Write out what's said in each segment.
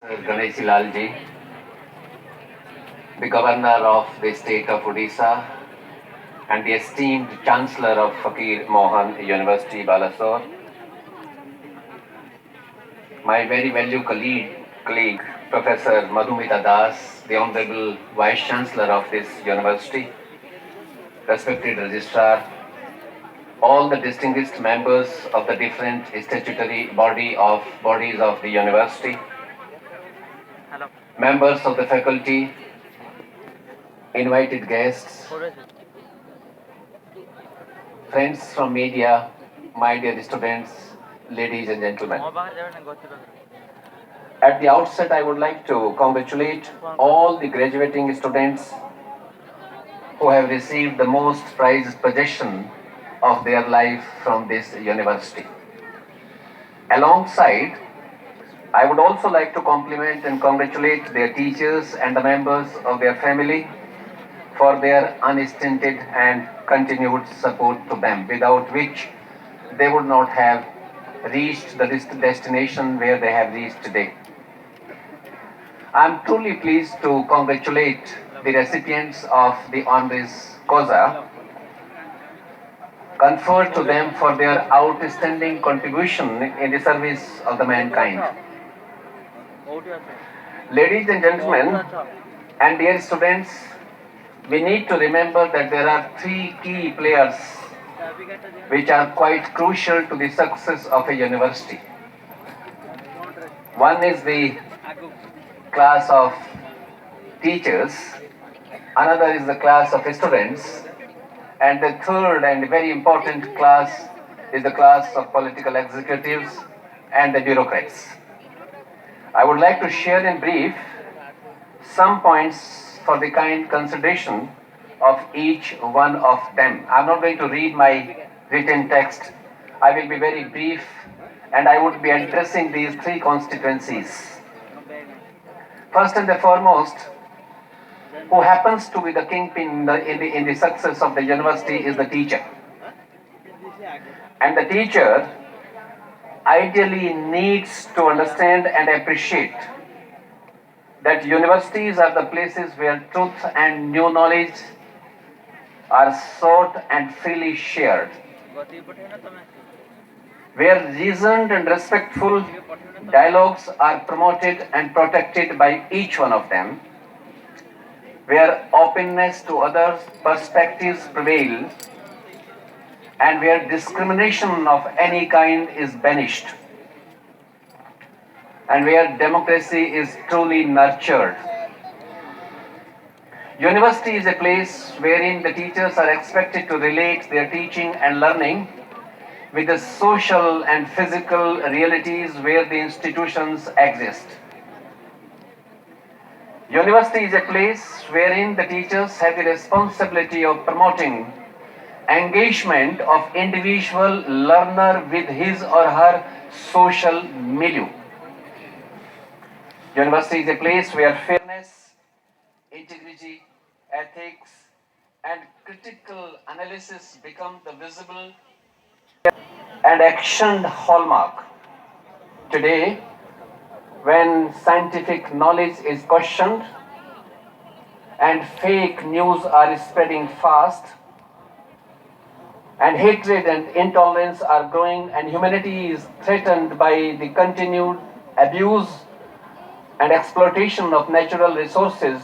Ganesh Lal ji, the Governor of the state of Odisha, and the esteemed Chancellor of Fakir Mohan University, Balasore, my very valued colleague Professor Madhumita Das, the Honorable Vice Chancellor of this university, respected Registrar, all the distinguished members of the different statutory bodies of the university, members of the faculty, invited guests, friends from media, my dear students, ladies and gentlemen. At the outset, I would like to congratulate all the graduating students who have received the most prized possession of their life from this university. Alongside, I would also like to compliment and congratulate their teachers and the members of their family for their unstinted and continued support to them, without which they would not have reached the destination where they have reached today. I am truly pleased to congratulate the recipients of the honoris causa conferred to them for their outstanding contribution in the service of the mankind. Ladies and gentlemen, and dear students, we need to remember that there are three key players which are quite crucial to the success of a university. One is the class of teachers, another is the class of students, and the third and very important class is the class of political executives and the bureaucrats. I would like to share in brief some points for the kind consideration of each one of them. I'm not going to read my written text. I will be very brief and I would be addressing these three constituencies. First and the foremost, who happens to be the kingpin in the success of the university is the teacher. And the teacher ideally needs to understand and appreciate that universities are the places where truth and new knowledge are sought and freely shared, where reasoned and respectful dialogues are promoted and protected by each one of them, where openness to other perspectives prevail, and where discrimination of any kind is banished, and where democracy is truly nurtured. University is a place wherein the teachers are expected to relate their teaching and learning with the social and physical realities where the institutions exist. University is a place wherein the teachers have the responsibility of promoting engagement of individual learner with his or her social milieu. University is a place where fairness, integrity, ethics, and critical analysis become the visible and actioned hallmark. Today, when scientific knowledge is questioned and fake news are spreading fast, and hatred and intolerance are growing, and humanity is threatened by the continued abuse and exploitation of natural resources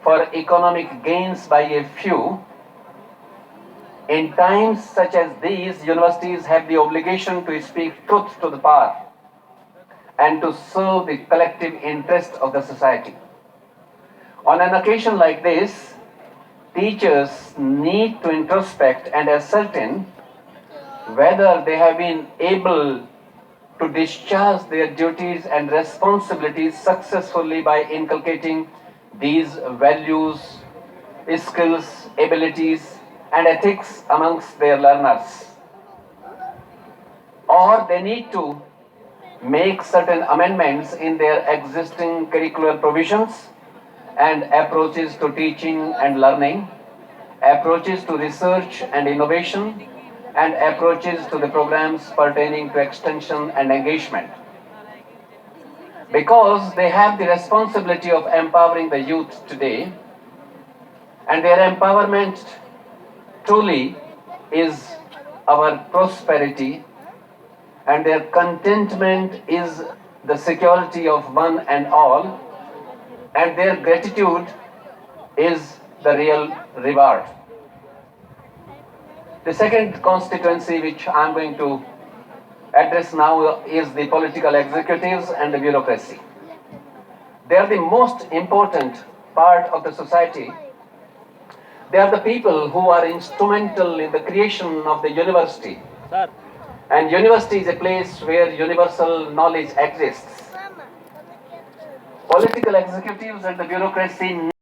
for economic gains by a few, in times such as these, universities have the obligation to speak truth to the power and to serve the collective interest of the society. On an occasion like this, teachers need to introspect and ascertain whether they have been able to discharge their duties and responsibilities successfully by inculcating these values, skills, abilities, and ethics amongst their learners. Or they need to make certain amendments in their existing curricular provisions and approaches to teaching and learning, approaches to research and innovation, and approaches to the programs pertaining to extension and engagement. because they have the responsibility of empowering the youth today, and their empowerment truly is our prosperity, and their contentment is the security of one and all, and their gratitude is the real reward. The second constituency which I am going to address now is the political executives and the bureaucracy. They are the most important part of the society. They are the people who are instrumental in the creation of the university. And university is a place where universal knowledge exists. Political executives and the bureaucracy